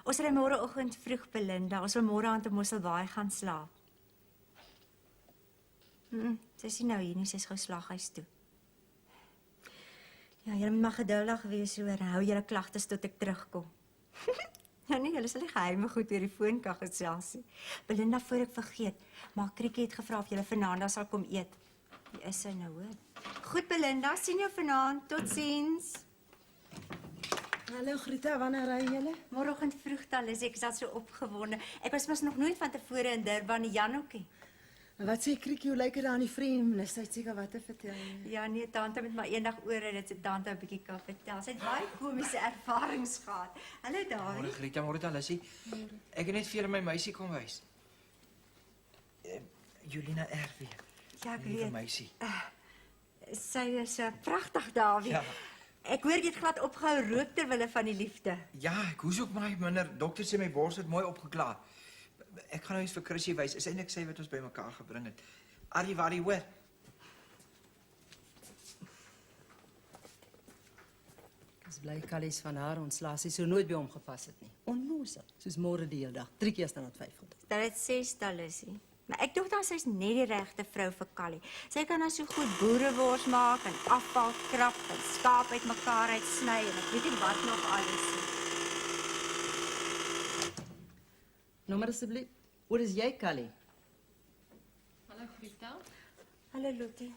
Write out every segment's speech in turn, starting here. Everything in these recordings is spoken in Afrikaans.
Ons ry môreoggend vroeg, Belinda. Ons wil môre aan te Mosselbaai gaan slaap. Sy is nie nou hier nie, sy is gou slaghuis toe. Ja, julle moet maar geduldig wees hoor. Hou julle klagtes tot ek terugkom. Ja nee, julle sal nie geheime goed oor die foon kan gesels nie. Belinda, voor ek vergeet, maar Kriekie het gevra of julle vanaand sal kom eet. Wie is sy nou hoor? Goed Belinda, sien jou vanaand. Totsiens. Hallo Grieta, wanneer ry julle? Môreoggend vroeg Tallis, ek is al so opgewonde. Ek was mos nog nooit van tevore in Durban, die Janokkie. Wat sê Kriekie, hoe lyk dit aan die vreemde? Sy het seker wat te vertel. Ja nee, tante met maar eendag oor en dit se tante 'n bietjie kan vertel. Sy het baie komiese ervarings gehad. Hallo Dawie. Môre Grieta, môre Talissie. Ek het net vir julle my meisie kom wys. Julina Erwie. Ja, ek Liewe weet. meisie. Sy is pragtig Dawie. Ja. Ek hoor jy het glad opgehou rook ter wille van die liefde. Ja, ek hoes ook maar minder. Dokter sê my bors het mooi opgeklaar. Ek gaan nou eens vir Chrissy wys. Is eintlik sy wat ons bymekaar gebring het. Arrivari hoor. Ek is bly Kallies van haar ontslaas. Sy sou nooit by hom gepas het nie. Onnoosel, soos môre die hele dag. 3 keer staan dit 500. Dat dit 6 Talissie. Maar ek dink dan sy's net die regte vrou vir Callie. Sy kan dan so goed boerewors maak en afval krap en skaap uitmekaar uitsny en ek weet nie wat nog alles nie. Nommer asseblief. Hoe is jy, Callie? Hallo Grieta. Hallo Lottie.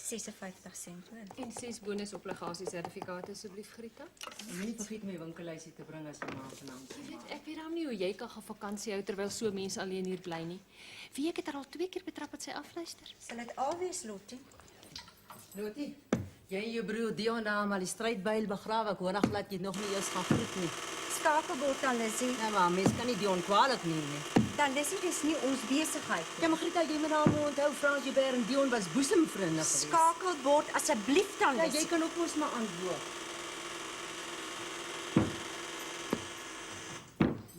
56 sent hoor. En 6 bonusobligasiesertifikate asseblief Grieta. En nie vergeet my winkellysie te bring as jy maar vanaand. Ek weet nie hoe jy kan gaan vakansie hou terwyl so mense alleen hier bly nie. Wie ek het haar al 2 keer betrap dat sy afluister. Sal dit al wees Lottie? Lotie, jy en jou broer Dion daar maar die strydbuil begrawe. Ek hoor nog laat jy nog nie eens gaan groet nie. Skakelbord Talissie. Ja, maar mens kan nie Dion kwalijk neem nie. Talissie, dis nie ons besigheid nie. Ja, maar Grieta, jy moet nou onthou Frans Joubert en Dion was boesemvriende geweest. Skakelbord asseblief Ja, Talissie. jy kan ook mos maar antwoord.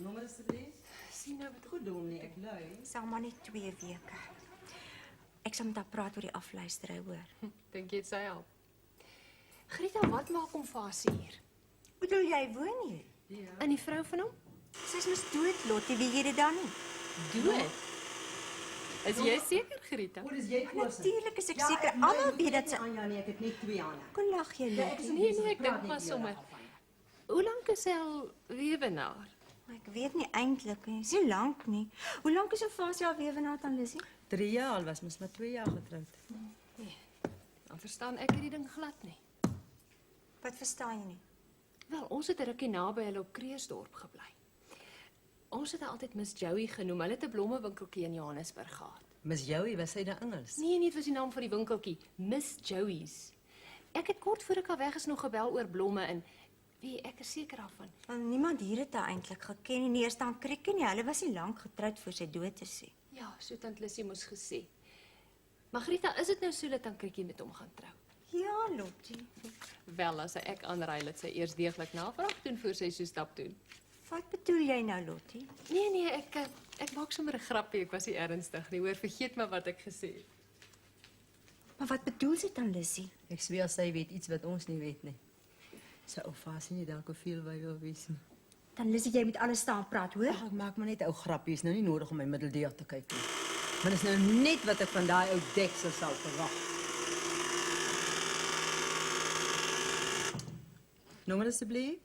Nommer asseblief. Sien nou wat Goed doen nie, ek lui. Sal maar net 2 weke. Ek sal met haar praat oor die afluistery hoor. dink jy sy help. Grieta, wat maak hom vas hier? Bedoel jy woon hier? En die vrou van hom? Sy's mos dood Lottie, wie jy dit dan nie? Dood. Is jy seker Grieta? Hoe is jy koos? Natuurlik is ek seker almal weet dat sy Anja nee, ek het net 2 hande. kon lag jy Lottie. Nee, ek dink maar sommer. Hoe lank is sy al weewenaar? Ek weet nie eintlik nie. Dis nie lank nie. Hoe lank is Ofasia al weewenaar aan Lissy? 3 jaar al was mos maar 2 jaar getroud. Dan verstaan ek hierdie ding glad nie. Wat verstaan jy nie? Wel, ons het 'n rukkie naby hulle op Kreersdorp gebly. Ons het haar altyd Miss Joey genoem. Hulle het 'n blommewinkeltjie in Johannesburg gehad. Miss Joey, was sy daar Engels? Nee, dit was die naam van die winkeltjie, Miss Joey's. Ek het kort voor ek al weg is nog gebel oor blomme en wie ek is seker daarvan. Want niemand hier het haar eintlik geken nie. Nie eers dan Kriekie nie. Hulle was nie lank getroud voor sy dood is nie. Ja, so tant Lissie moes gesê. Maar Grieta, is dit nou so dat tant Kriekie met hom gaan trou? Ja, Lottie. Wel, as ek aanraai dat sy eers deeglik navraag doen voor sy so stap doen. Wat bedoel jy nou, Lottie? Nee, ek maak sommer 'n grappie, ek was nie ernstig nie. Hoor, vergeet maar wat ek gesê het. Maar wat bedoel sy dan, Lissy? Ek sweer sy weet iets wat ons nie weet nie. Sy Ofasie nie dalk veel by wil wees nie. Dan Lissy, jy moet alles staan praat, hoor? Ag, ek maak maar net ou grappies, nou nie nodig om my middeldeur te kyk nie. Maar dis nou net wat ek van daai ou deksel sal verwag. Nommer asseblief.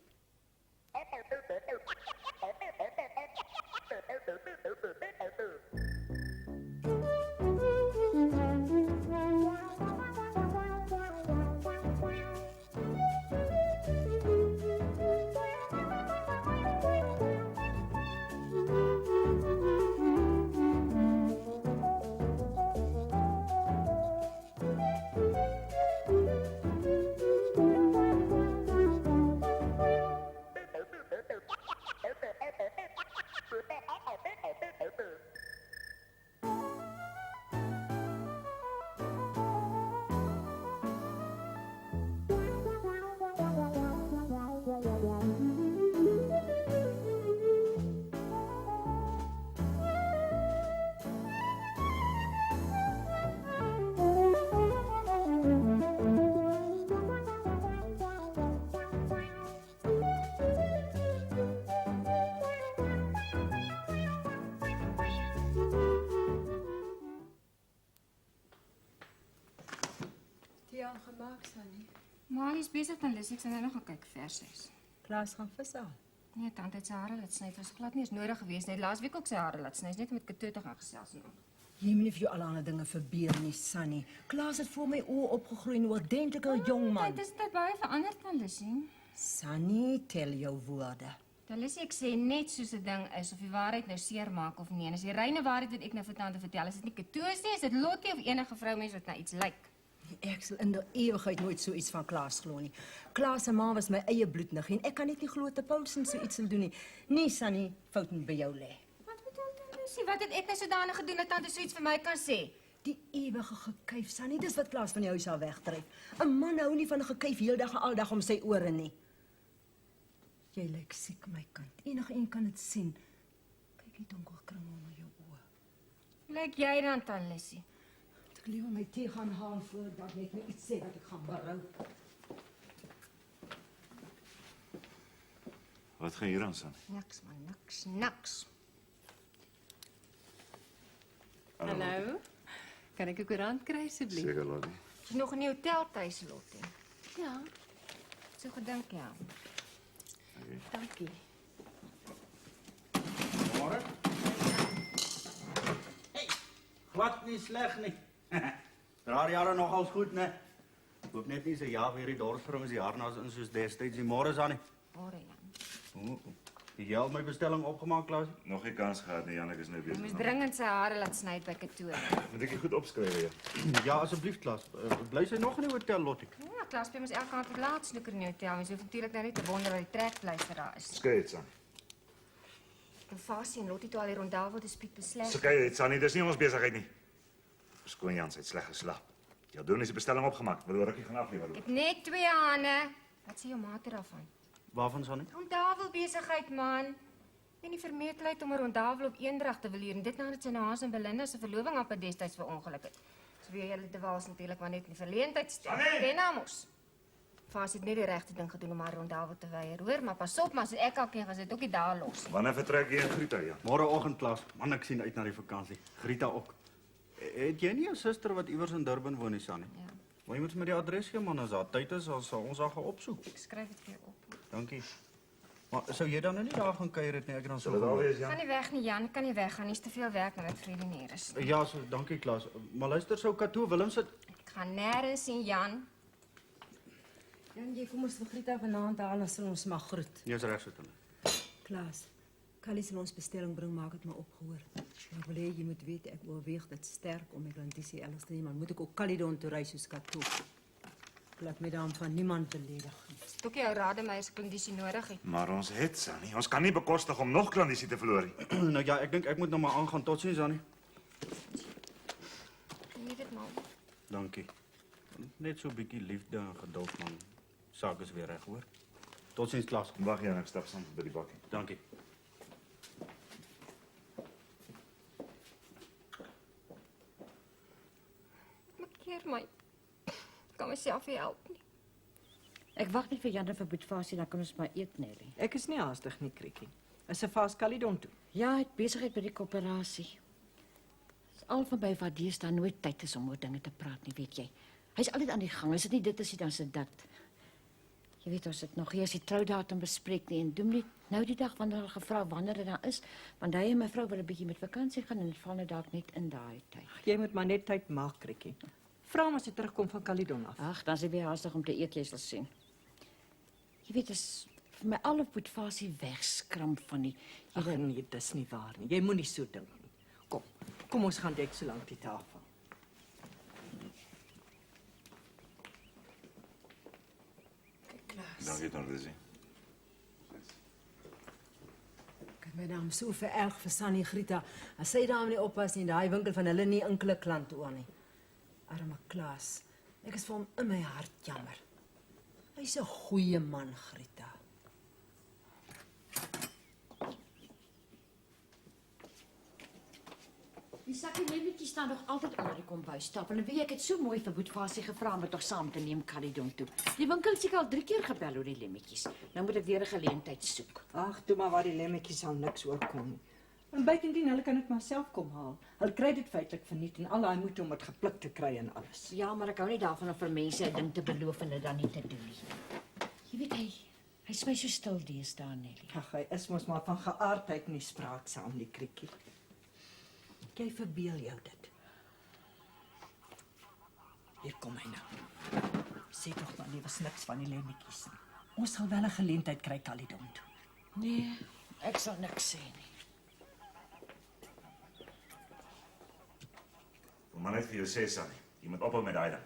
dan gemaak, Sannie? Maar hy's besig dan Lissy, ek sal nou nog gaan kyk versies. Klaas gaan vishaal. Nee, tante het sy hare laat sny. Dit was glad nie eens nodig geweest nie. Laasweek ook sy hare laat sny, net met Katoe te gaan gesels en al. Jy moet nie vir jou allerlei dinge verbeel nie, Sunny. Klaas het voor my oë opgegroei, 'n identical jong man. Dit is dit baie verander dan Lissy. Sunny, tel jou woorde. Dan Lissy, ek sê net soos 'n ding is of die waarheid nou seer maak of nie. En as die reine waarheid wat ek nou vir tante vertel, is dit nie Katoe nie, is dit Lottie of enige vroumens wat na iets lyk. Ek sal in die ewigheid nooit so iets van Klaas glo nie. Klaas se ma was my eie bloedniggie en ek kan net nie glo dat Paulsen so iets sal doen nie. Nee, Sunny, fout moet by jou lê. Wat bedoel tante Lissy? Wat het ek nou sodanig gedoen dat tante so iets vir my kan sê? Die ewige gekuif, Sunny, dis wat Klaas van die huis af wegdryf. 'n Man hou nie van 'n gekuif heeldag en aldag om sy ore nie. Jy lyk siek, my kind. Enige een kan dit sien. Kyk die donker kring onder jou oë. Lyk jy dan, tante Lissy? Ek liewe my tee gaan haal voordat ek net iets sê wat ek gaan berou. Wat gaan hier aan, Sannie? Niks man, niks. Hallo? Kan ek 'n koerant kry asseblief? Seker, Lottie. Is jy nog in die hotel tuis, Lottie? Ja, So gedink, ja. dankie. Môre? Hey, glad nie sleg nie. Draai jare nog als goed, né? Hoop net nie sy ja weer die dorpsbring is die harnas in soos destyds die môre aan nie. Môre, Jan. Het jy al my bestelling opgemaak, Klaasie? Nog nie kans gehad nie, Jan, ek is nou Jy besig. moes dringend sy hare laat sny by Katoe. Moet ek dit goed opskryf, ja? Ja, asseblief, Klaas. Bly sy nog in die hotel, Lottie? Ja, Klaas moet elke aand laat snoeker in die hotel. Mens hoef natuurlik nou nie te wonder wat die trekpleister daar is. Skei dit, Sannie. En Fasie en Lottie toe al die rondel wat dispuut besleg. Skei dit, Sannie, dis nie ons besigheid nie. Verskoon Jan, sy het sleg geslaap. Jou doen is die bestelling opgemaak. Wil rukkie gaan aflewer. Ek het net 2 hande. Wat sê jou maat daarvan? Waarvan, Sannie? Rondel besigheid, man. En die vermetelheid om 'n rondel op eendrag te wil hier en dit nadat sy na Hans en Belinda se verloving amper destyds verongeluk het. So wie julle te was natuurlik maar net in die verleentheid stel. Ken Amos. Fasie het net die regte ding gedoen om haar rondel te weier. Hoor, maar pas op, maar as ek alkeen gaan sit ook nie daar los nie. Wanneer vertrek jy in Grieta, Jan? Môreoggend, Klaas. Man, ek sien uit na die vakansie. Grieta ook. Het jy nie 'n suster wat iewers in Durban woon nie, Sannie? Ja, Maar jy moet met die adres gee, man. As daar tyd is, sal ons haar gaan opsoek. ek skryf dit vir jou op. Dankie. Maar sou jy dan nou nie daar gaan kuier het nie? Ek het dan so Sal dit al gemaak. wees, Kan Jan? nie weg nie, Jan, kan nie weggaan nie. Is te veel werk nadat Freddy nie hier is. Ja, so, dankie, Klaas. Maar luister, sou Katoe Willem sit. Ek gaan nêrens sien, Jan. Jan, jy kom ons vir Grieta vanaand haal en sal ons maar groet. Jy's reg, sit hulle. Klaas, Callie sal ons bestelling bring, maak het maar opgehoor. Maar wil jy moet weet, ek oorweeg dit sterk om my klantisie elders te neem, maar moet ek ook Caledon toe reis soos Katoe. Ek laat my daarom van niemand beledig nie. Dis ook jou Rademeier se kondisie nodig het. Maar ons het, Sannie. Ons kan nie bekostig om nog klandisie te verloor nie. Nou ja, ek dink ek moet nou maar aangaan. Totsiens, Annie. Geniet dit maar. Dankie. Net so 'n bietjie liefde en geduld, man. Saak is weer reg, hoor. Totsiens, Klaas. Wag, Jan, ek stap saam by die bakkie. Dankie. Maak keer my. Ek kan myself nie help nie. Ek wag net vir Jan en vir Boetfasie, dan kan ons maar eet, Nelly. Ek is nie haastig nie, Krikkie. Is 'n vas Caledon toe. Ja, hy het besigheid by die koöperasie. Dis al van my wat hier staan nooit tyd is om oor dinge te praat nie, weet jy. Hy's altyd aan die gang. As dit nie dit is nie, dan is dit dat. Jy weet ons het nog eers die troudatum bespreek nie en doen nie nou die dag wanneer hulle gevra wanneer dit dan is, want hy en my vrou wil 'n bietjie met vakansie gaan en dit val nou dalk net in daai tyd. Jy moet maar net tyd maak, Krikkie. Vra hom as hy terugkom van Caledon af. Ag, dan is hy weer haastig om te eet, jy sal sien. Jy weet, is vir my al op Boetfasie wegskramp van die Ag nee, dis nie waar nie. Jy moenie so dink nie. Kom ons gaan dek so lank die tafel. Dankie, dan Lizzie. Ek het my daarom so vererg vir Sunny Grieta. As sy daarom nie oppas nie, daai winkel van hulle nie enkele klant oor nie. Arme Klaas. Ek is vir hom in my hart jammer. Hy's 'n goeie man, Grieta. Die sakkie lemmetjies staan nog altyd onder die kombuistafel. En weet jy, ek het so mooi vir Boetfasie gevra om dit tog saam te neem Caledon toe. Die winkel het seker al 3 keer gebel oor die lemmetjies. Nou moet ek weer 'n geleentheid soek. Ag, toe maar waar die lemmetjies sal niks oorkom nie. En buitendien, hulle kan dit maar self kom haal. Hulle kry dit feitelik verniet en al daai moeite om dit gepluk te kry en alles. Ja, maar ek hou nie daarvan om vir mense 'n ding te beloof en dit dan nie te doen nie. Jy weet hy is my so stil deesdae, Nelly. Ag, hy is mos maar van geaardheid nie spraaksaam nie, Krikkie. Jy verbeel jou dit. Hier kom hy nou. Sê tog maar nie was niks van die lemmetjies nie. Ons sal wel 'n geleentheid kry Calydon toe. Nee, ek sal niks sê nie. Kom maar net vir jou sê, Sannie. Jy moet ophou met daai ding.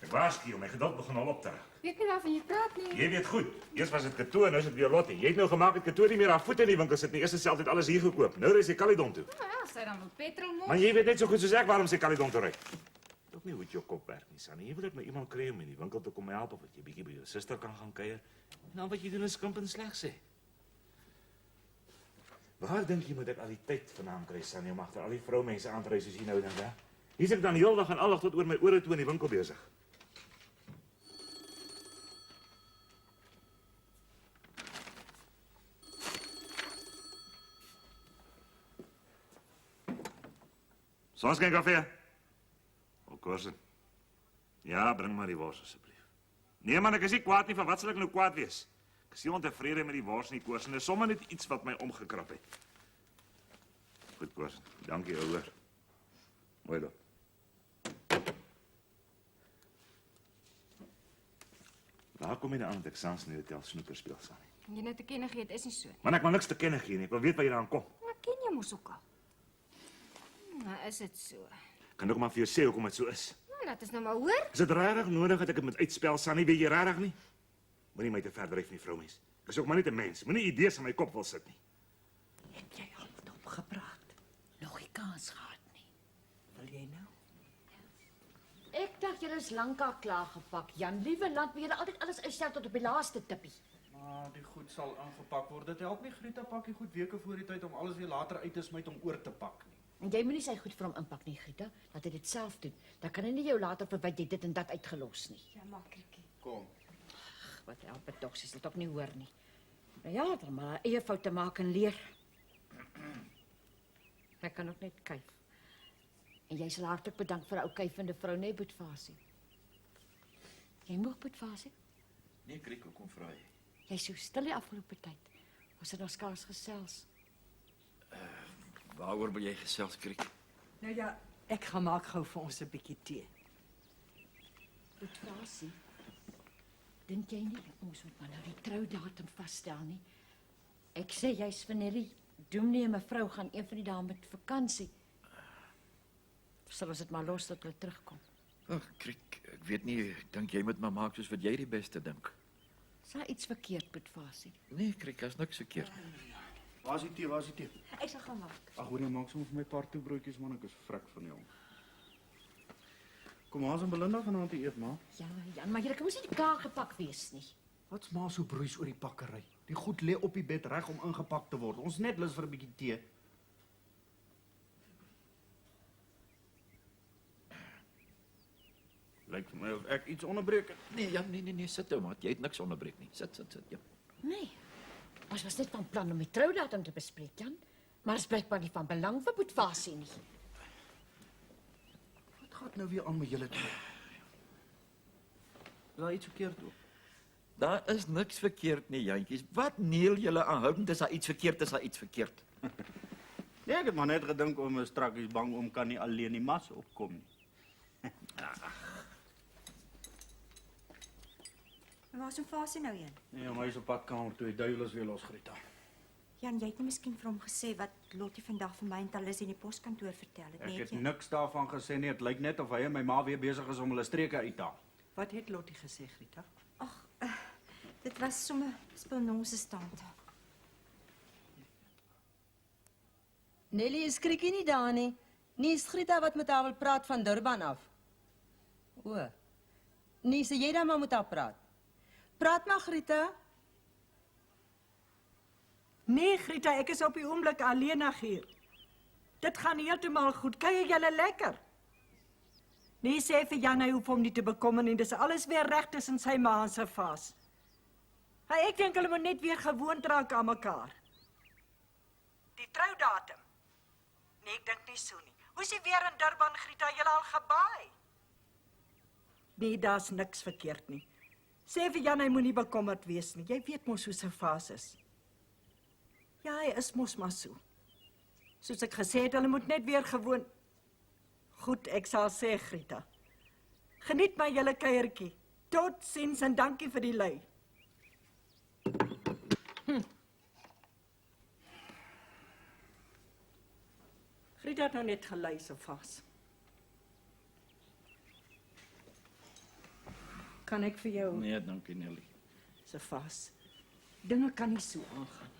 Ek waarsku jou, my geduld begin al op te raak. Weet nie waarvan jy praat nie. Jy weet goed. Eers was dit Kato en nou is dit weer Lottie. Jy het nou gemaak dat Kato nie meer haar voete in die winkel sit nie. Eers het sy altyd alles hier gekoop. Nou ry sy Calydon toe. Nou ja, sy dan met petrol mos. Maar jy weet net so goed soos ek waarom sy Calydon toe ry. Dit nie hoe jou kop werk nie, Sannie. Jy wil dit met iemand kry om in die winkel te kom help of dat jy bietjie by jou suster kan gaan kuier. En dan wat jy doen is skimp en sleg sê. Waar dink jy moet ek al die tyd vandaan kry, Sannie, om agter al die vroumense aan te ry soos jy nou dink, hè? Hier sit ek dan heeldag en aldag tot oor my ore toe in die winkel besig. Soms geen koffie? O, Korsen. Ja, bring maar die wors asseblief. Nee man, ek is nie kwaad nie, van wat sal ek nou kwaad wees? Ek is nie ontevrede met die wors nie, Korsen. Dit is sommer net iets wat my omgekrap het. Goed, Korsen. Dankie, ouer. Mooi dan. Waar kom jy nou aan met ek saans in die hotel snoeker speel, Sannie? Jy nou te kenne gee, dit is nie so nie. Man, ek wil niks te kenne gee nie. Ek wil weet waar jy daaraan kom. Maar ken jy mos ook al. Nou, is dit so. Ek kan ook maar vir jou sê hoekom dit so is. Nou, dat is nou maar hoor. Is dit regtig nodig dat ek dit moet uitspel, Sannie? Weet jy regtig nie? Moenie my te ver dryf nie, vroumens. Ek is ook maar net 'n mens. Moenie idees in my kop wil sit nie. Het jy al met hom gepraat? Nog nie kans gehad nie. Wil jy nou? Ek dacht julle is lankal klaargepak, Jan. Liewe land, moet julle altyd alles uitstel tot op die laaste tippie. Maar die goed sal aangepak word. Dit help nie Grieta pak die goed weke voor die tyd om alles weer later uit te smyt om oor te pak nie. En jy moenie sy goed vir hom inpak nie, Grieta. Laat hy dit self doen. Dan kan hy nie jou later verwyd jy dit en dat uitgelos nie. Ja, maar Krikkie. Kom. Wat help dit tog, sy sal dit ook nie hoor nie. Nou ja, dan maar haar eie foute maak en leer. Ek kan ook net kyk. En jy sal hartlik bedank vir 'n ou kyfende vrou, nee, Boetfasie. Jy moeg Boetfasie? Nee, Kriek, kom vra jy. Jy's so stil die afgelope tyd. Ons het nog skaars gesels. Waaroor wil jy gesels, Kriek? Nou ja, ek gaan maak gou vir ons 'n bietjie tee. Boetfasie, dink jy nie ons moet maar nou die troudatum vasstel nie? Ek sê jy's vir Nelly, Dominee en mevrou gaan een van die dae met vakansie. Sal ons dit maar los tot hulle terugkom? Ag, Kriek, ek weet nie, ek dink jy moet maar maak soos wat jy die beste dink. Is daar iets verkeerd, Boetfasie? Nee, Kriek, daar's niks verkeerd. Waar is die tee? Waar is die tee? Ek sal gaan maak. Ag, hoor jy maak sommer vir my 'n paar toebroodjies man, ek is vrek van jou. Kom ons en Belinda vanaand te eet, ma. Ja, Jan, maar jy kan mos nie klaar gepak wees nie. Wat's ma so broeis oor die bakkery? Die goed lê op die bed reg om ingepak te word. Ons net lus vir 'n bietjie tee. Lyk vir my of ek iets onderbreek het. Nee, Jan, nee, sit nou maar. Jy het niks onderbreek nie. Sit, ja. Nee, ons was net van plan om die troudatum te bespreek, Jan. Maar is blijkbaar nie van belang vir Boetfasie nie. Wat gaan nou weer aan met julle twee? Is daar iets verkeerd ook? Daar is niks verkeerd nie, Jantjies. Wat neel julle aanhoudend is daar iets verkeerd, is daar iets verkeerd. Nee, ek het maar net gedink om 'n strakkies bang om kan nie alleen die mas opkom nie. Maar waar is hom Fasie nou heen? Nee, maar hy is op pad kamer toe. Die duiwel is weer los, Grieta. Jan, jy het nie miskien vir hom gesê wat Lottie vandag vir my en Talis in die poskantoor vertel het, Ek net het jy? niks daarvan gesê nie. Dit lyk net of hy en my ma weer besig is om hulle streke uit te haal. Wat het Lottie gesê, Grieta? Ag, dit was sommer spilnonse stand. Nelly is Krikkie nie daar nie. Nie is Grieta wat met haar wil praat van Durban af. O. Nee, sê jy dan maar met haar praat. Praat maar, Grieta. Nee, Grieta, ek is op die oomblik alleenig hier. Dit gaan heeltemal goed. Kuier julle lekker? Nee, sê vir Jan, hy hoef hom nie te bekommer nie. Dis alles weer reg tussen sy ma en sy vas. Ek dink hulle moet net weer gewoond raak aan mekaar. Die troudatum Nee, ek dink nie so nie. Hoe is jy weer in Durban, Grieta, jy al gebaai? Nee, daar's niks verkeerd nie. Sê vir Jan, hy moenie bekommerd wees nie. Jy weet mos hoe sy fase is. Ja, hy is mos maar so. Soos ek gesê het, hulle moet net weer gewoon. Goed, ek sal sê, Grieta. Geniet my julle kuiertjie. Totsiens en dankie vir die lui. Grieta het nou net gelei so vas. Kan ek vir jou Nee, dankie Nelly. so vas? Dinge kan nie so aangaan nie.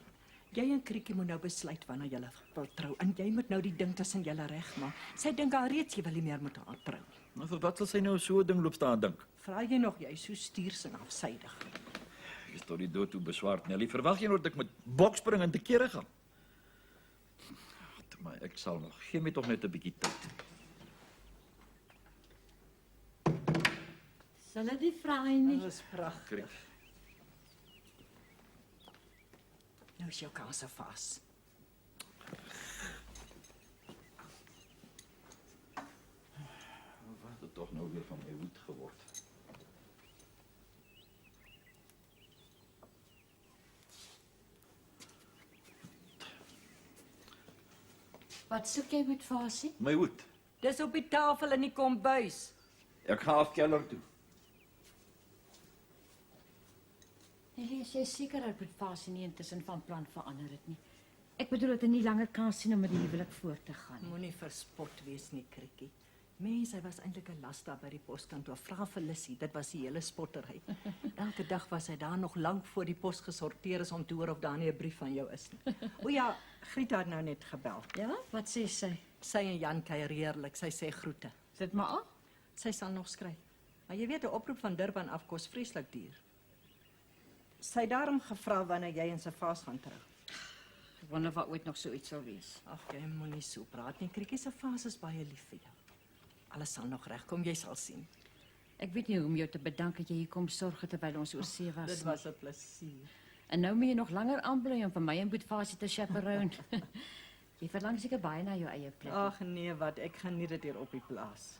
Jy en Kriekie moet nou besluit wanneer julle wil trou en jy moet nou die ding tussen julle regmaak. Sy dink al reeds jy wil nie meer met haar trou nie. Maar vir wat sal sy nou so 'n ding loop staan dink? Vra jy nog jy so stuurs en afsydig. Jy is tot die dood toe beswaard, Nelly. Verwag jy nou dat ek met bokspring en te kere gaan? Maar ek sal nog. Gee my tog net 'n bietjie tyd. Sal dit nie vry nie? Dit is pragtig. Krik. Nou is jou kans vas. Wat het tog nou weer van my hoed geword? Wat soek jy met Fasie? My hoed. Dis op die tafel in die kombuis. Ek gaan af keller toe. Nee, is jy seker dat met Fasie nie intussen van plan verander het nie? Ek bedoel dat hy nie langer kan sien om met die huwelik voort te gaan nie. Moenie verspot wees nie, Krikkie. Mens, hy was eintlik 'n las daar by die poskantoor. Vra vir Lissie, dit was die hele spottery. Elke dag was hy daar nog lank voor die pos gesorteer is om te hoor of daar nie 'n brief van jou is nie. O ja, Grieta het nou net gebel. Ja, wat sê sy? Sy en Jan kuier heerlik. Sy sê groete. Sit maar af. Sy sal nog skryf. Maar jy weet 'n oproep van Durban af kos vreeslik duur. Sy het daarom gevra wanneer jy en sy vaas gaan trou. Ek wonder of ooit nog so iets sal wees. Ag, jy moenie so praat nie. Krikkie se vaas is baie lief vir jou. Alles sal nog regkom, jy sal sien. Ek weet nie hoe om jou te bedank dat jy hier kom sorg terwyl ons oor see was. Dit was 'n plesier. En nou moet jy nog langer aanbly om vir my en Boet Fasie te chaperone. Jy verlang seker baie na jou eie plek. Ag nee, wat ek geniet dit hier op die plaas.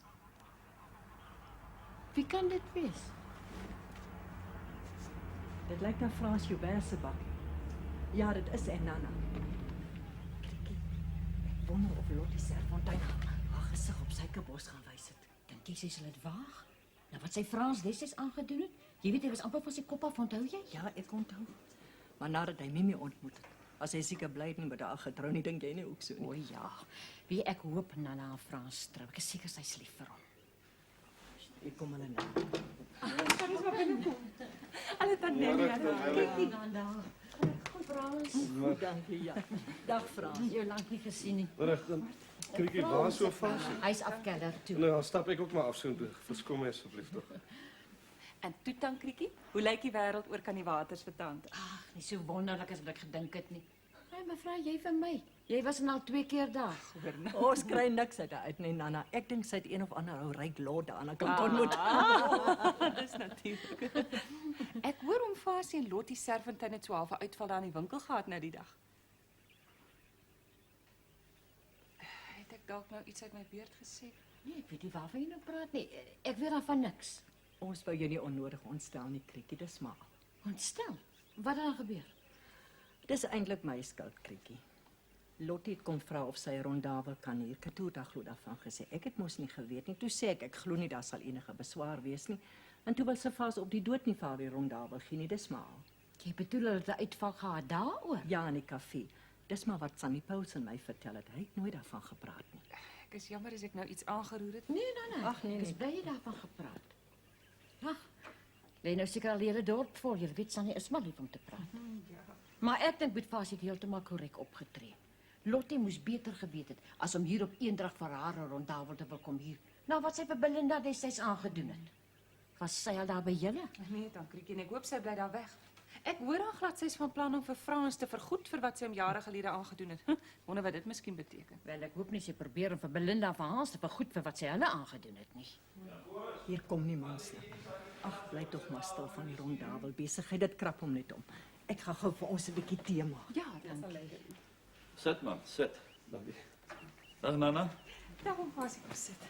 Wie kan dit wees? Dit lyk na Frans Joubert se bak. Ja, dit is Nana. Krikkie, ek wonder of Lottie Serfontein haar gesig op sy kabos gaan wys het. Dink jy sy sal dit waag? Nou wat sy Frans destyds aangedoen het? Jy weet hy was amper van sy kop af, onthou jy? Ja, ek onthou. Maar nadat hy Mimi ontmoet het, as hy seker bly nie met haar getrou nie, dink jy nie ook so nie? O ja. Wie ek hoop Nana en Frans trou. Ek is seker sy's lief vir hom. Ek kom hulle nou. Hulle het net Kyk die Nana. Kom Frans. Dankie, ja. Dag Frans. Jou lank nie gesien nie. Reg dan. Krikkie, waar so vas? Hy's afkeller toe. Nou, dan stap ek ook maar af so toe. Verskoon my asseblief tog. En toe dan, Krikkie, hoe lyk die wêreld oor kan die waters vertand? Ag, nie so wonderlik as wat ek gedink het nie. Hey mevrou, jy vir my. Jy was al 2 keer daar. Ons kry niks uit uit nie, Nana. Ek dink sy het een of ander ou ryk lot daar aan die kant ontmoet. Dis natuurlik. Ek hoor om Fasie en Lottie Serfontein het so half 'n uitval daar in die winkel gehad nou die dag. Het ek dalk nou iets uit my beurt gesê? Nee, ek weet nie waarvan jy nou praat nie. Ek weet daarvan niks. Ons wou jou nie onnodig ontstel nie, Krikkie, dis maar. Ontstel. Wat het dan gebeur? Dis eintlik my skuld, Krikkie. Lottie het kom vra of sy rondawel kan hier. Ek het toe glo daarvan gesê. Ek het mos nie geweet nie. Toe sê ek glo nie daar sal enige beswaar wees nie. En toe wil sy vas op die dood nie vir die rondawel gee nie, dis maar. Jy bedoel dat 'n uitval gehad daaroor? Ja, in die kafee. Dis maar wat Sunny Paulsen my vertel het. Hy het nooit daarvan gepraat nie. Ek is jammer as ek nou iets aangeroer het. Nee. Ag, nee, Ek is nee. bly jy daarvan gepraat. Ag, lê nou seker al die hele dorp vol. Jy weet Sannie is maar lief om te praat. Maar ek dink Boet Fasie het heeltemal korrek opgetree. Lottie moes beter geweet het as om hier op eendrag vir haar 'n rondtafel te wil kom hier. Nou wat sy vir Belinda destyds aangedoen het. Was sy al daar by julle? Nee, dan Krikkie, en ek hoop sy bly daar weg. Ek hoor aan glad sy's van plan om vir Frans te vergoed vir wat sy hom jare gelede aangedoen het. Wonder wat dit miskien beteken. Wel, ek hoop nie sy probeer om vir Belinda en vir Hans te vergoed vir wat sy hulle aangedoen het nie. Hier kom nie mans nie. Ag, bly tog maar stil van die rondtafel besigheid. Dit krap hom net om. Ek gaan gou vir ons 'n bietjie tee maak. Ja, dan Sit man, sit. Dankie. Dag Nana. Daarom was ek sit.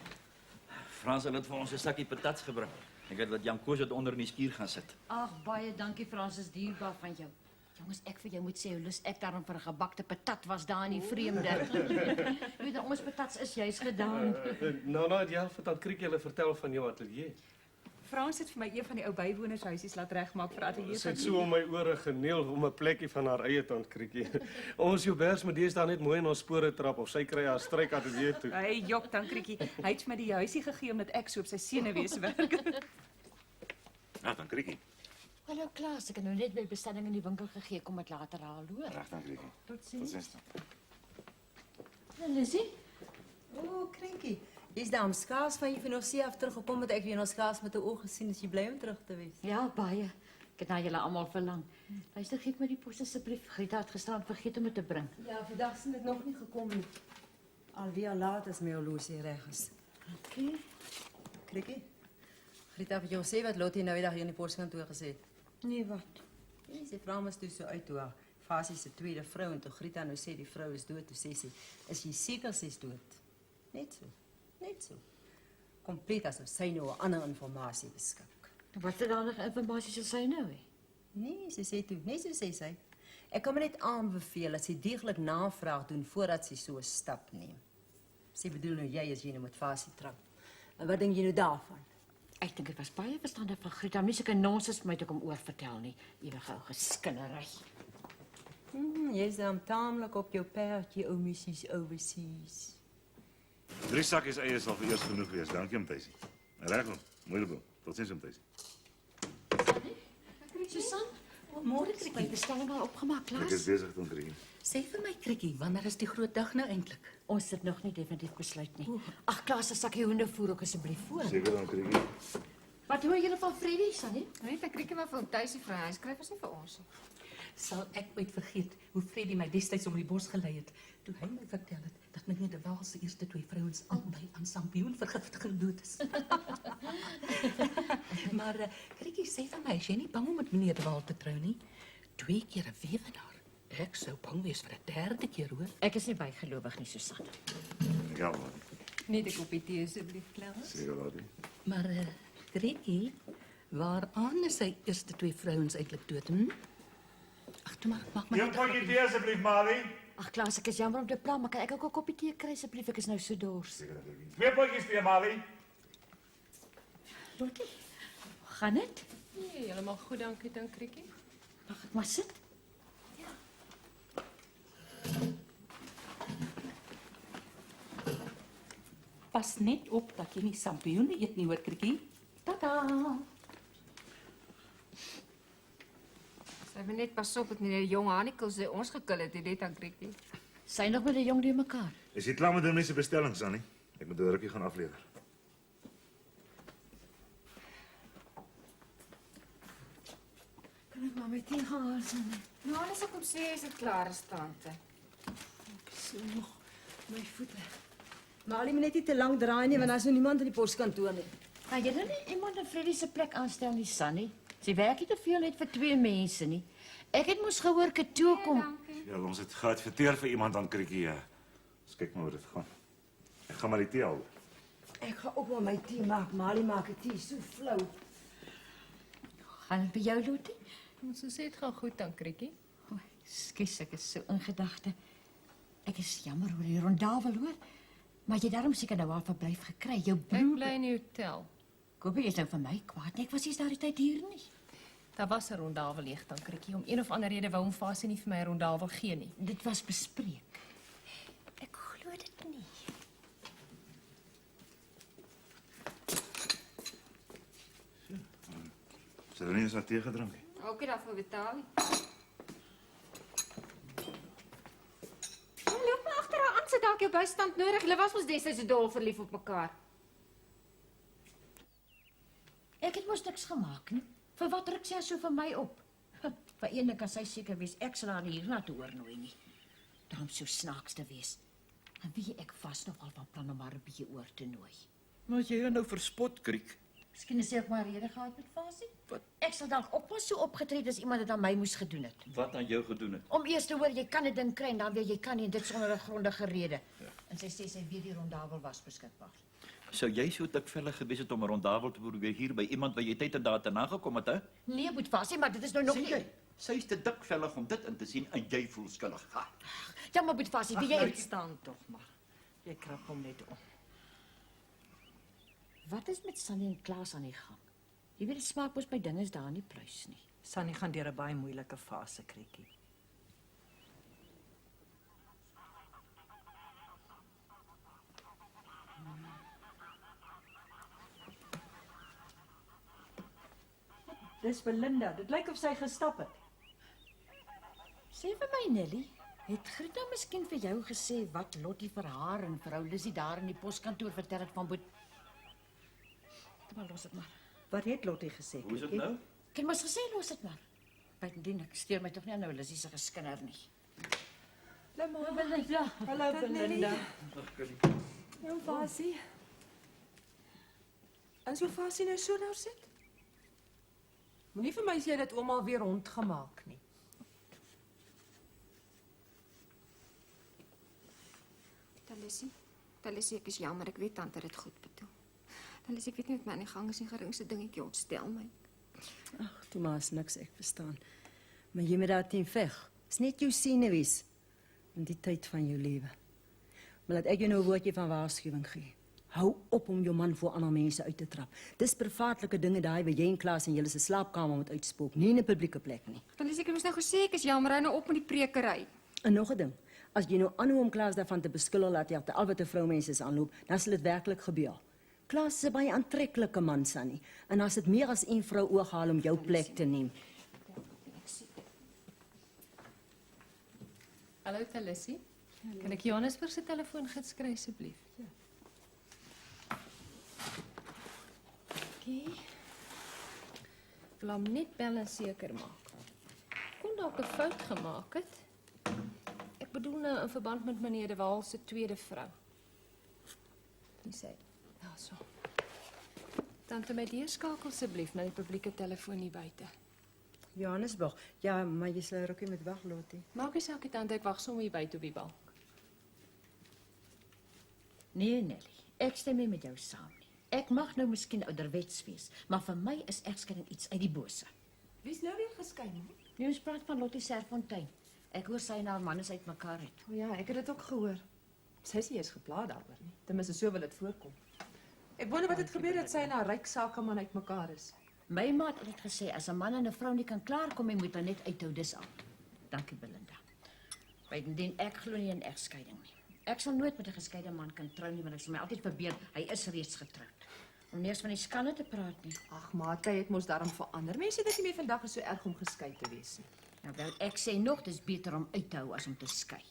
Frans het vir ons 'n sakkie patats gebring. Ek het wat Jan Koos het onder in die skuur gaan sit. Ag, baie dankie Fransis, dierbaar van jou. Jongens, ek vir jou moet sê hoe lus ek daarom vir 'n gebakte patat was daar in die vreemde. Jy weet, ons patats is juis gedaan. Nou, het jy vir tant Kriek julle vertel van jou ateljee? Frans het vir my een van die ou bywonershuisies laat regmaak vir ateljee. Sy het so om my ore geneel om 'n plekkie van haar eie tant Kriekie. Ons Joubers moet deesdae net mooi in ons spore trap of sy kry haar stryk ateljee toe. Hey, jok dan Kriekie. Hy het vir my die huisie gegee omdat ek so op sy senuwees werk. Ja, tant Kriekie. Hallo Klaas, ek het nou net my bestelling in die winkel gegee, kom dit later haal, hoor. Reg, tant Kriekie. Totsiens. En Lizzie? O, Krinkie. Jy's daarom skaars van jy van Ossie af teruggekom het ek jy nog skaars met 'n oog gesien as jy bly om terug te wees. Ja, baie. Ek het na julle almal verlang. Luister, gee my die pos asseblief. Grieta het gisterand vergeet om dit te bring. Ja, vandag sien dit nog nie gekom nie. Alweer laat as my horlosie reg is. Okay. Krinkie. Grieta het jou sê wat Lottie nou die dag hier in die poskantoor gesê het. Nee, wat? Ja, sy vra mos toe so uit toe haar Fasie se tweede vrou en toe Grieta nou sê die vrou is dood, toe sê sy, is jy seker sy's dood? Net so. Net so. Kompleet asof sy nou 'n ander inligting beskik. Wat het dan nog inligting sou sy nou hê? Nee, sy sê toe, nee, so sê sy. Ek kan my net aanbeveel dat sy deeglik navraag doen voordat sy so 'n stap neem. Sy bedoel nou jy as jy nou met Fasie trou. En wat dink jy nou daarvan? Ek dink dit was baie verstandig van Grieta om nie sulke nonsens vir my te kom oorvertel nie. Ewige ou geskinnery. Jy's dan taamlik op jou perdjie, ou missies overseas. 3 sakkies eie sal vir eers genoeg wees. Dankie om Tuisie. Reg, mooi loop. Totsiens om Tuisie. Susan, môre het ek my bestelling al opgemaak, Klaas. Ek is besig om te ry. Sê vir my, Krikkie, wanneer is die groot dag nou eintlik? Ons het nog nie definitief besluit nie. Ag, Klaas, 'n sakkie hoendervoer ook asseblief voor. Seker dan Kriekie. Wat hoor julle van Freddy, Sannie? Net 'n kriekie maar vir hom tuisie vra. Hy skryf as nie vir ons nie. Sal ek ooit vergeet hoe Freddy my destyds om die bos gelei het, toe hy my vertel het dat meneer de Waal se eerste 2 vrouens albei aan sampioenvergiftiging dood is. Maar Krikkie, sê vir my, is jy nie bang om met meneer de Waal te trou nie? 2 keer 'n weewenaar. Ek sou bang wees vir 'n 3de keer, hoor. Ek is nie bygelowig nie, Susan. Ja, man. Net 'n koppie tee asseblief, Klaas. Seker dan. Maar Krikkie, waaraan is sy eerste 2 vrouens eintlik dood, hm? Ag, toe maar, maak my Jy moet jy tee asseblief, Malie. Ag, Klaas, ek is jammer om te pla, maar kan ek ook 'n koppie tee kry asseblief? Ek is nou so dors. 2 potjies tee, Malie. Lottie, gaan dit? Nee, helemaal goed, dankie, dan Kriekie. Mag ek maar sit? Pas net op dat jy nie sampioene eet nie, hoor, Krikkie. Tada! Sy moet net pas op met meneer Jong Hanikels sê ons gekil het, dit aan kriekie. Sy nog met die jong die mekaar. Is jy klaar met die mense bestellings, Annie? Ek moet 'n rukkie gaan aflewer. Kan ek maar met tee gaan haal, Sannie? Nou, alles ek kom sê is dit klaar is, tante. Ek so nog my voete. Maar al moet net nie te lank draai nie, want daar's nou niemand in die poskantoor nie. Gaan jy nou nie iemand in Freddy se plek aanstel nie, Sannie? Sy werk nie te veel net vir 2 mense nie. Ek het mos gehoor Katoe kom. Ja, ons het geadverteer vir iemand aan Kriekie. Ons kyk maar hoe dit gaan. Ek gaan maar die tee haal. Ek gaan ook maar my tee maak, Malie maak 'n tee so flou. Gaan dit by jou, Lottie? Ons sê dit gaan goed, dan Kriekie. Skus, ek is so in gedagte. Ek is jammer oor die rondawel, hoor. Maar jy daarom seker nou al verblyf gekry. Jou broer... Ek bly in die hotel. Koppie is nou vir my kwaad. Ek was nie daardie tyd hier nie. Daar was 'n rondawel leeg, dan Kriekie. Om een of ander rede wou hom Fasie nie vir my 'n rondawel gee nie. Dit was bespreek. Ek glo dit nie. Sy het nie eens wat tee gedrink nie. Ook nie daarvoor betaal nie. Loop maar agter haar aan, sy dalk jou bystand nodig. Hulle was mos destyds so dol verlief op mekaar. Ek het mos niks gemaak nie. Vir wat druk sy so vir my op? Vir ene kan sy seker wees ek sal haar hierna toe oornooi nie. Daarom so snaaks te wees. En wie ek vas nog al van plan om haar 'n bietjie oor te nooi. Maar jy nou verspot, Kriek. Miskien is jy ook maar rede gehad met Fasie. Ek sal dalk ook maar so opgetree het as iemand dit aan my moes gedoen het. Wat aan jou gedoen het? Om eers te hoor jy kan 'n ding kry en dan weer jy kan nie en dit sonder 'n grondige rede. En sy sê sy weet die rondawel was beskikbaar. Sou jy so dikvellig gewees het om 'n rondawel te probeer hier by iemand wat jy tyd en dae te nagekom het, hè? Nee, moet Fasie, maar dit is nou nog Sien nie. jy? Sy is te dikvellig om dit in te sien en jy voel skuldig. Ha. Ja, maar moet Fasie, wie jy Staan tog maar. Jy krap hom net om. Wat is met Sannie en Klaas aan die gang? Jy weet, dit smaak mos by dinge is daar in die pluis nie. Sannie gaan deur 'n baie moeilike fase, Kriekie. Dis Belinda. Dit lyk of sy gestap het. Sê vir my, Nelly, het Greta miskien vir jou gesê wat Lottie vir haar en vrou Lizzie daar in die poskantoor vertel het van maar los dit maar. Wat het Lottie gesê? Hoe is dit nou? Ek het mos gesê los dit maar. Bydien ek steur my tog nie aan nou Lizzie se geskinder nie. Hallo, Belinda. Hallo Belinda. Ja, Fasie. En so Fasie nou so daar sit? Moenie vir my sê dat ouma weer rondgemaak nie. Talissie, ek is jammer, ek weet tante dit goed bedoel. Talissie, ek weet nie wat my aan die gang is nie, geringste dingetjie ontstel my. Ag, Tomas, niks ek verstaan. Maar jy moet daar teen veg. Dis net jou senuwees in die tyd van jou lewe. Maar laat ek jou nou 'n woordjie van waarskuwing gee. Hou op om jou man voor ander mense uit te trap. Dis privaatlike dinge daai waar jy en Klaas in julle se slaapkamer moet uitspook, nie in 'n publieke plek nie. Talissie, ek het mos nou gesê ek is jammer, hou nou op met die prekery. En nog 'n ding, as jy nou aanhou om Klaas daarvan te beskuldig laat jy agter al wat 'n vroumense is aanloop, dan sal dit werklik gebeur. Klaas is 'n baie aantreklike man, Sannie, en as dit meer as een vrou oorhaal om jou plek te neem. Hallo Talissie. Kan ek Johannesburg se telefoongids kry asseblief? Ja. Okay. Ek wil hom net bel en seker maak. Kon dalk 'n fout gemaak het. Ek bedoel nou in verband met meneer De Waal se tweede vrou. Die sê, ja so. Tante my deurskakel asseblief na die publieke telefoon hier buite. Johannesburg. Ja, maar jy sal ook nie met wag, Lottie. Maak nie saak, tante, ek wag sommer hier buite op die balk. Nee, Nelly, ek stem nie met jou saam nie. Ek mag nou miskien ouderwets wees, maar vir my is egskeiding iets uit die bose. Wie's nou weer geskei nie? Jy ons praat van Lottie Serfontein. Ek hoor sy en haar man is uitmekaar uit. O ja, ek het dit ook gehoor. Sy is nie eens geplaas daaroor nie. Ten minste so wil dit voorkom. Ek wonder wat het gebeur dat sy en haar ryk sakeman uitmekaar is. My ma het altyd gesê as 'n man en 'n vrou nie kan klaarkom, jy moet dan net uithou dis al. Dankie Belinda. Bydien ek glo nie in egskeiding nie. Ek sal nooit met 'n geskeide man kan trou nie, want ek sal my altyd verbeel hy is reeds getroud. Om nie eens van die skande te praat nie. Ag, maar tyd het mos daarom verander. Mense dink nie meer vandag is so erg om geskei te wees nie. Nou wel, ek sê nog dis beter om uit te hou as om te skei.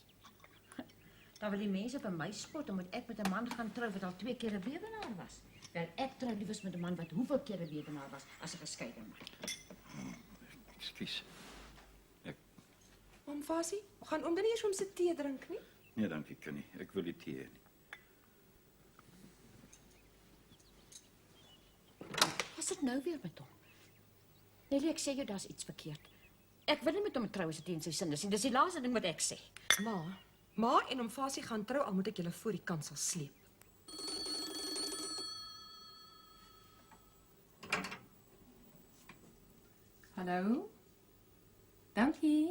Dan wil die mense by my spot omdat ek met 'n man gaan trou wat al 2 keer 'n weduwnaar was. Wel ek trou liewer met 'n man wat hoeveel keer 'n weduwnaar was as 'n geskeide man. Ekskuus. Oom Fasie, gaan oom dan nie eers oom se tee drink nie? Nee, dankie, kan nie. Ek wil nie tee hê nie. Wat is dit nou weer met hom? Nee, ek sê jou daar's iets verkeerd. Ek wil nie met hom trou as dit teen sy sin is nie. Dis die laaste ding wat ek sê. Ma en oom Fasie gaan trou, al moet ek julle voor die kansel sleep. Hallo? Dankie.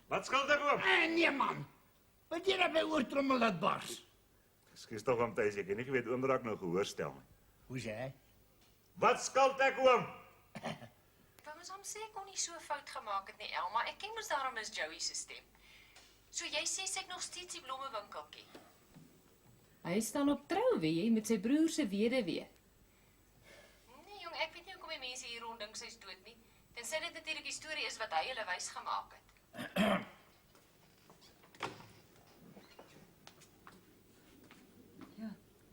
Wat skuld ek oom? Nee man, wat jy daar by oortrommel laat bars? Ekskuus tog om Thys, ek het nie geweet oom raak nou gehoor stel nie. Hoe sê hy? Wat skuld ek oom? Wou mos hom sê ek kon nie so fout gemaak het nie, Elma. Ek ken mos daarom is Joey se stem. So jy sê sy het nog steeds die blommewinkeltjie. Hy staan op trouwe met sy broer se weduwee. Nee jong, ek weet nie hoekom die mense hier rond dink sy's dood nie. Tensy dit natuurlik die storie is wat hy hulle wys gemaak het.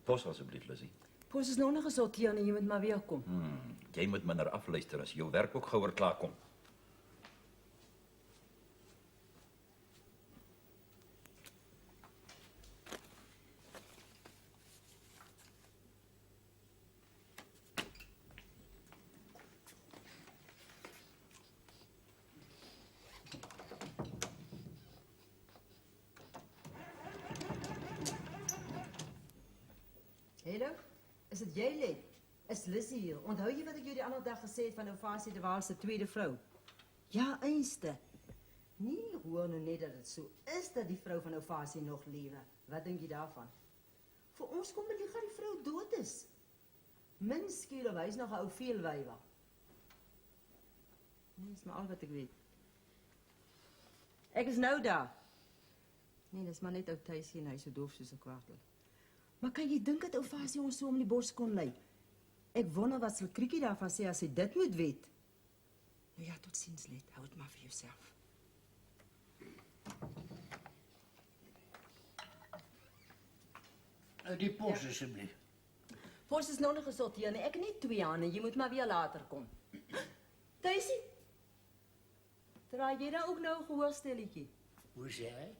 Pos asseblief, Lizzie. Pos is nog nie gesorteer en jy moet maar weer kom. Jy moet minder afluister as jou werk ook gouer klaar kom. Jylet, is Lissy hier. Onthou jy wat ek jou die ander dag gesê het van Ovasie de Waal se tweede vrou? Ja, einste. Nee, hoor nou net dat dit so is dat die vrou van Ovasie nog lewe. Wat dink jy daarvan? Vir ons kom belieg dat die vrou dood is. Min skiel of hy is nog 'n ou veelwywer. Nee, dis maar al wat ek weet. Ek is nou daar. Nee, dis maar net ou Tuisie en hy so doof soos 'n kwartel. Maar kan jy dink dat Ovasie ons so om die bos kon lei? Ek wonder wat sal Kriekie daarvan sê as hy dit moet weet. Nou ja, tot ziens, Let. Hou dit maar vir jouself. Die pos asseblief. Pos is nog nie gesorteer nie. Ek het nie 2 hande. Jy moet maar weer later kom. Tuisie? Draai jy dan ook nou 'n gehoorstelletjie? Hoe sê hy?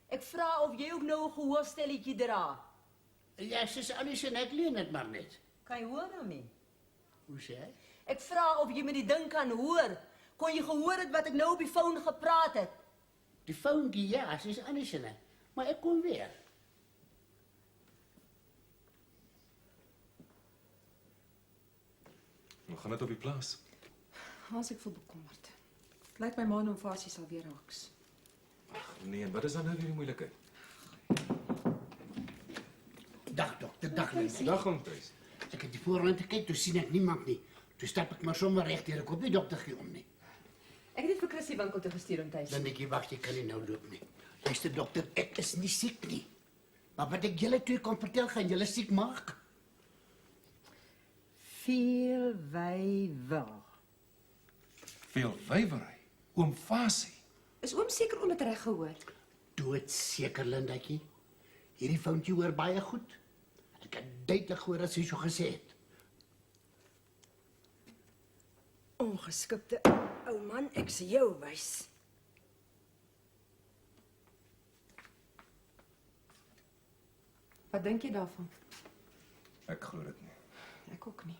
Ek vra of jy ook nou 'n gehoorstelletjie dra. Ja, sis Alice en ek leen dit maar net. Kan jy hoor daarmee? Hoe sê hy? Ek vra of jy met die ding kan hoor. Kon jy gehoor het wat ek nou op die foon gepraat het? Die foontjie, ja, sis Alice, maar ek kom weer. Hoe gaan dit op die plaas? Hans, ek voel bekommerd. Het lyk my ma en Ovasie sal weer raaks. Nee, en wat is dan nou weer die moeilikheid? Dag dokter, dag Lens. Dag oom Tuis. Ek het die voorland gekyk, toe sien ek niemand nie. Toe stap ek maar sommer reg deur, ek hoop die dokter gee om nie. Ek het dit vir Chrissy winkel te gestuur om tuis. Dan denk jy, wag, jy kan nie nou loop nie. Luister dokter, ek is nie siek nie. Maar wat ek julle twee kon vertel, gaan julle siek maak. Veelwywer. Veel wywery. Oom Fasie. Is oom seker om dit reg gehoor? Doodseker, Lindatjie. Hierdie foontjie hoor baie goed. Ek het duidelik gehoor as hy so gesê het. Ongeskikte ou man, ek sê jou wys. Wat dink jy daarvan? Ek glo dit nie. Ek ook nie.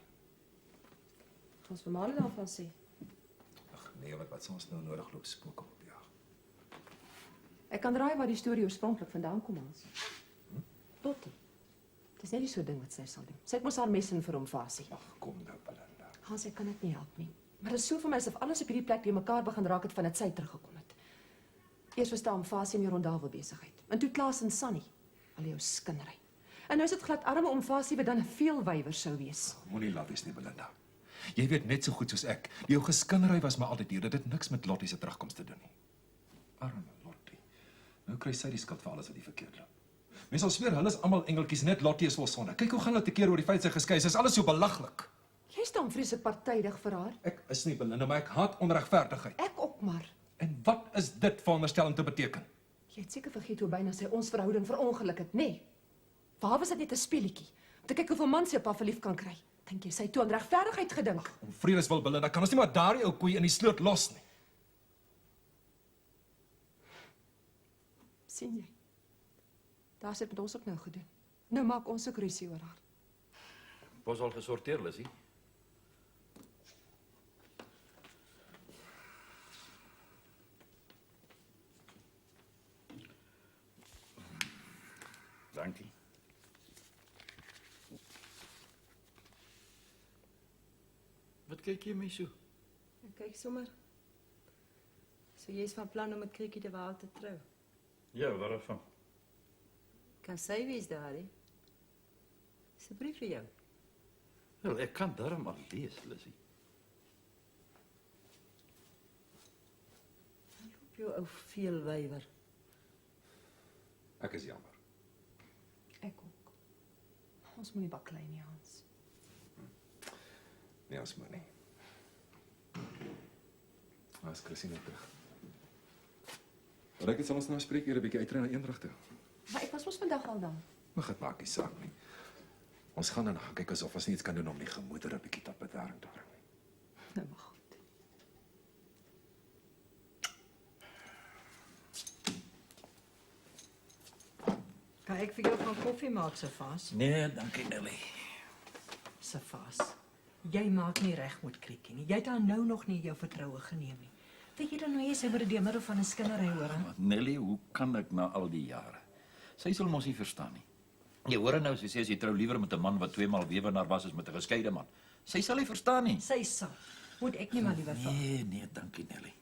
Ons vir Male daarvan sê. Ag nee, wat sal ons nou nodig loop spook op ja. Ek kan raai waar die storie oorspronklik vandaan kom, Hans. Dottie. Het is net nie so 'n ding wat sy sal doen. Sy het mos haar mes in vir hom Fasie. Ag, kom nou, Belinda. Hans, ek kan dit nie help nie. Maar dit is so vir my asof alles op hierdie plek weer mekaar begin raak het vandat sy teruggekom het. Eers was daar om Fasie en die rondawel besigheid. En toe Klaas en Sunny. Al jou skinnery. En nou is dit glad arme om Fasie wat dan 'n veelwywer sou wees. Moenie laat wees nie, Belinda. Jy weet net so goed soos ek. Jou geskinnery was maar altyd hier. Dit het niks met Lottie se terugkoms te doen nie. Arme Lottie. Nou kry sy die skuld vir alles wat die verkeerd loop. Mens sal sweer, hulle is almal engeltjies, net Lottie is vol sonde. Kyk hoe gaan hulle te keer oor die feit sy geskei is. Dis alles so belaglik. Jy staan vreeslik partydig vir haar. Ek is nie, Belinda, maar ek haat onregverdigheid. Ek ook maar. En wat is dit veronderstel om te beteken? Jy het seker vergeet hoe byna sy ons verhouding verongeluk het, nê? Nee. Vir haar was dit net 'n speletjie. Om te kyk hoeveel man sy op haar verlief kan kry. Dink jy sy toe aan regverdigheid gedink? Om vredeswil, Belinda, kan ons nie maar daardie ou koei in die sloot los nie. Sien jy? Daar sit met ons ook nou gedoen. Nou maak ons ook rusie oor haar. Pos al gesorteer, Lissy. Dankie. Wat kyk jy my so? Ek kyk sommer. So jy is van plan om met Kriekie de Waal te trou. Ja, waarvan? Kan sy wees daar, hè? Dis 'n brief vir jou. Wel, ek kan darm al lees, Lissy. Loop jou ou veelwywer. Ek is jammer. Ek ook. Ons moenie baklei nie, Hans. Nee, ons moet nie. As Chrissy net terug. Ryk, sal ons nou spreek hier 'n bietjie uitry na Eendrag toe. Maar ek was mos vandag al dan. Maar dit maak nie saak nie. Ons gaan dan gaan kyk asof ons iets kan doen om die gemoedere 'n bietjie tot bedaring te bring. Nou maar goed. Kan ek vir jou van koffie maak, Safas? Nee, dankie, Nelly. Safas, jy maak nie reg met Kriekie nie. Jy het haar nou nog nie jou vertroue geneem nie. Weet jy dan nou jy sy oor die middel van 'n skinnery hoor? Nelly, hoe kan ek na al die jare? Sy sal mos nie verstaan nie. Jy hoor nou, sy sê sy trou liewer met 'n man wat 2 maal weewenaar was as met 'n geskeide man. Sy sal nie verstaan nie. Sy sal. Moet ek nie maar liewer vra. Nee, dankie Nelly.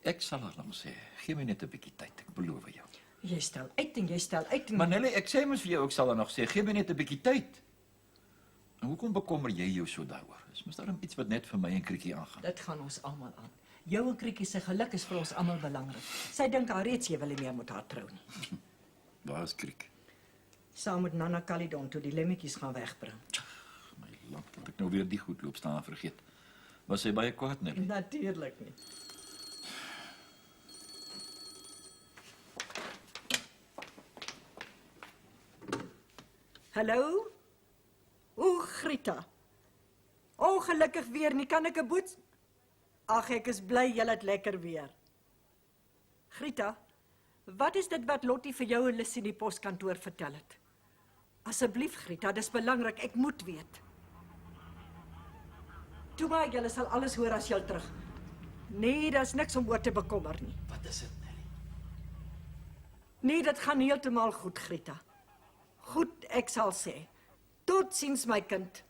Ek sal haar dan sê, gee my net 'n bietjie tyd, ek beloof jou. Jy stel uit en jy stel uit en... Maar Nelly, ek sê mos vir jou, ek sal haar nog sê, gee my net 'n bietjie tyd. En hoekom bekommer jy jou so daaroor? Is mos daar iets wat net vir my en Kriekie aangaan? Dit gaan ons almal aan. Jou en Kriekie se geluk is vir ons almal belangrik. Sy dink haar reeds jy wil nie meer met haar trou nie. Waar is Kriek? Saam met Nana Calidon toe die lemmetjies gaan wegbring. My land, dat ek nou weer die goed loop staan en vergeet. Was sy baie kwaad, Nelly? Natuurlik nie. Hallo? O, Grieta. Ongelukkig weer nie, kan ek 'n boets? Ag, ek is bly jy het lekker weer. Grieta, wat is dit wat Lottie vir jou en Lissy in die poskantoor vertel het? Asseblief, Grieta, dis belangrik, ek moet weet. Toe maar, julle sal alles hoor as jy terug. Nee, daar's niks om oor te bekommer nie. Wat is dit, Nelly? Nee, dit gaan heeltemal goed, Grieta. Goed, ek sal sê. Totsiens, my kind.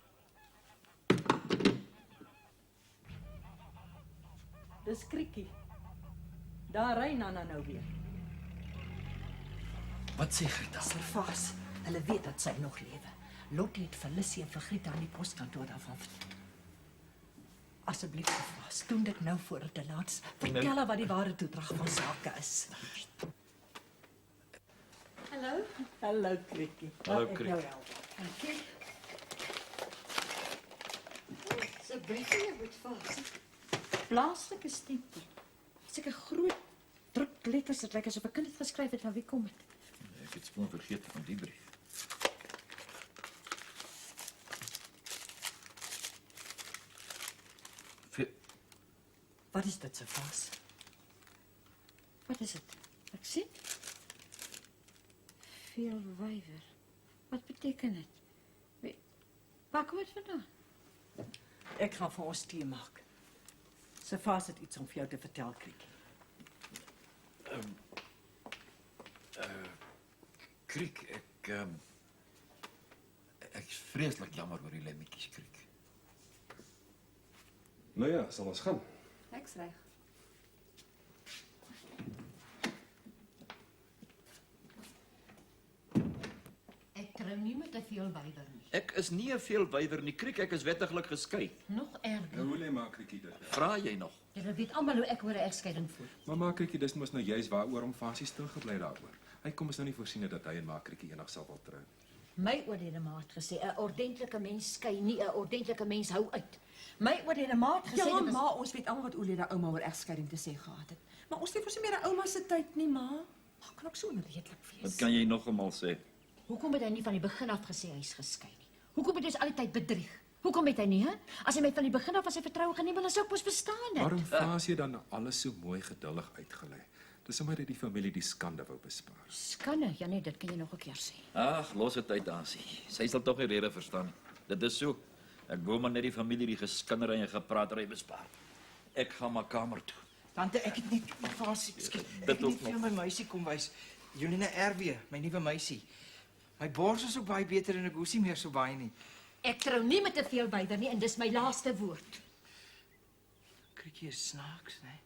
Dis Kriekie. Daar ry Nana nou weer. Wat sê Grieta? Servaas, hulle weet dat sy nog lewe. Lottie het vir Lissy en vir Grieta aan die poskantoor daarvan vertel. Asseblief, Servaas, doen dit nou voor dit te laat is. Vertel haar wat die ware toedrag van sake is. Hallo? Hallo, Kriekie. Hallo, Laat ek Kriek. jou help. Dankie. So baie jy moet vas. Plaaslike stempel. Seker groot druk letters, dit lyk asof 'n kind dit geskryf het, van wie kom dit? Ek het gewoon vergeet van die brief. Wat is dit, Servaas? Wat is dit? Ek sien. Veel wywer. Wat beteken dit? Waar kom dit vandaan? Ek gaan vir ons tee maak. Servaas het iets om vir jou te vertel, Kriekie. Kriek, ek is vreeslik jammer oor die lemmetjies, Kriek. Nou ja, sal ons gaan. Ek's reg. Ek trou nie met 'n veel wywer nie. Ek is nie 'n veelwywer nie, Kriek, ek is wettiglik geskei. Nog erger. Nou, hoe lê maar Kriekie dit? Vra jy nog? Julle weet almal hoe ek oor 'n egskeiding voel. Maar maar Kriekie, dis mos nou juis waaroor om Fasie stil gebly daaroor. Hy kom ons nou nie voorsien dat hy en maar Kriekie eendag sal wil trou. My oorlede ma het gesê 'n ordentlike mens skei nie, 'n ordentlike mens hou uit. My oorlede ma het gesê Ja, dit is- ma, ons weet almal wat oorlede ouma oor egskeiding te sê gehad het. Maar ons leef vir so meer 'n ouma se tyd nie, ma. Maar kan ook so onredelik wees. Wat kan jy nog eenmal sê? Hoekom het hy nie van die begin af gesê hy is geskei nie? Hoekom het hy ons altyd bedrieg? Hoekom het hy nie, hè? As hy my van die begin af as sy vertroue geneem, dan sou ek mos verstaan het. Waarom Fasie dan nou alles so mooi geduldig uitgelê? Dis omdat hy die familie die skande wou bespaar. Skande, ja nee, dit kan jy nog 'n keer sê. Ag, los dit uit, Asie. Sy sal tog nie rede verstaan nie. Dit is so. Ek wou maar net die familie die geskindery en gepraatery bespaar. Ek gaan maar kamer toe. Tante, ek het net Fasie, ek het ook net vir jou my meisie kom wys. Julina RW, my nuwe meisie. My bors is ook baie beter en ek hoes nie meer so baie nie. Ek trou nie met 'n veelwywer nie en dis my laaste woord. Kriekie is snaaks, né?